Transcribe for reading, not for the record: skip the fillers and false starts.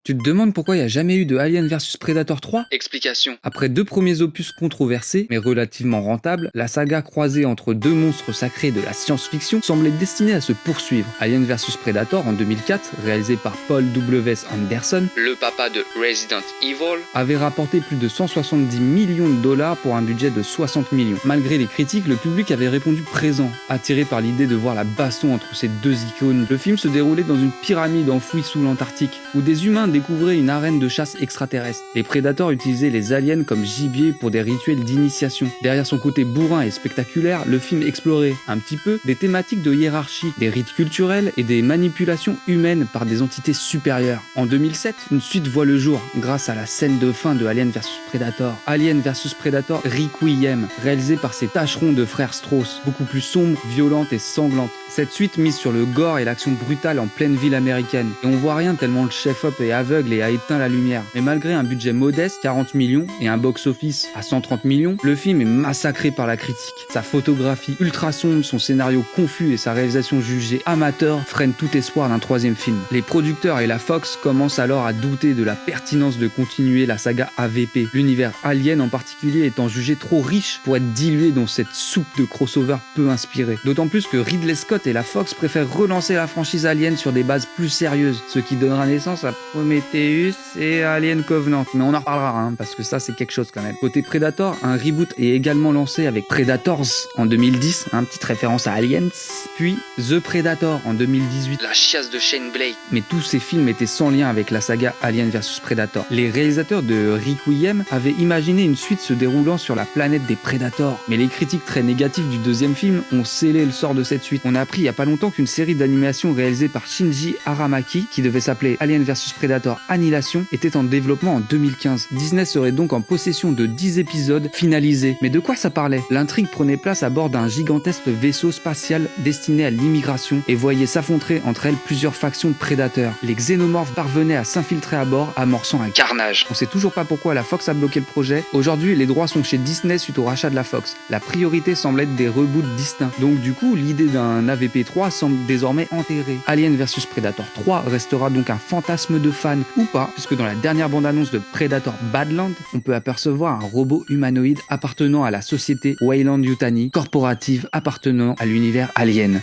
Tu te demandes pourquoi il n'y a jamais eu de Alien vs Predator 3? Explication. Après deux premiers opus controversés, mais relativement rentables, la saga croisée entre deux monstres sacrés de la science-fiction semblait destinée à se poursuivre. Alien vs Predator en 2004, réalisé par Paul W.S. Anderson, Le papa de Resident Evil. avait rapporté plus de 170 millions de dollars pour un budget de 60 millions. Malgré les critiques, le public avait répondu présent, attiré par l'idée de voir la baston entre ces deux icônes. Le film se déroulait dans une pyramide enfouie sous l'Antarctique, où des humains découvraient une arène de chasse extraterrestre. Les prédateurs utilisaient les aliens comme gibier pour des rituels d'initiation. Derrière son côté bourrin et spectaculaire, le film explorait un petit peu des thématiques de hiérarchie, des rites culturels et des manipulations humaines par des entités supérieures. En 2007, une suite voit le jour grâce à la scène de fin de Alien vs Predator. Alien vs Predator Requiem, réalisé par ces tâcherons de frères Strauss, beaucoup plus sombre, violente et sanglante. Cette suite mise sur le gore et l'action brutale en pleine ville américaine. Et on voit rien tellement le chef-op est aveugle et a éteint la lumière. Mais malgré un budget modeste, 40 millions, et un box-office à 130 millions, le film est massacré par la critique. Sa photographie ultra sombre, son scénario confus et sa réalisation jugée amateur freinent tout espoir d'un troisième film. Les producteurs et la Fox commencent alors à douter de la pertinence de continuer la saga AVP. L'univers Alien en particulier étant jugé trop riche pour être dilué dans cette soupe de crossover peu inspirée. D'autant plus que Ridley Scott et la Fox préfèrent relancer la franchise Alien sur des bases plus sérieuses, ce qui donnera naissance à Prometheus et Alien Covenant. Mais on en reparlera, parce que ça c'est quelque chose quand même. Côté Predator, un reboot est également lancé avec Predators en 2010, petite référence à Aliens, puis The Predator en 2018. La chiasse de Shane Blake. Mais tous ces films étaient sans lien avec la saga Alien vs Predator. Les réalisateurs de Requiem avaient imaginé une suite se déroulant sur la planète des Predators, mais les critiques très négatives du deuxième film ont scellé le sort de cette suite. On a appris il y a pas longtemps qu'une série d'animation réalisée par Shinji Aramaki, qui devait s'appeler Alien vs Predator Annihilation, était en développement en 2015. Disney serait donc en possession de 10 épisodes finalisés. Mais de quoi ça parlait? L'intrigue prenait place à bord d'un gigantesque vaisseau spatial destiné à l'immigration et voyait s'affronter entre elles plusieurs factions de prédateurs. Les xénomorphes parvenaient à s'infiltrer à bord, amorçant un carnage. On sait toujours pas pourquoi la Fox a bloqué le projet. Aujourd'hui, les droits sont chez Disney suite au rachat de la Fox. La priorité semble être des reboots distincts. Donc du coup, l'idée d'un AVP3 semble désormais enterrée. Alien vs Predator 3 restera donc un fantasme de fan, ou pas, puisque dans la dernière bande-annonce de Predator Badland, on peut apercevoir un robot humanoïde appartenant à la société Weyland-Yutani, corporative appartenant à l'univers Alien.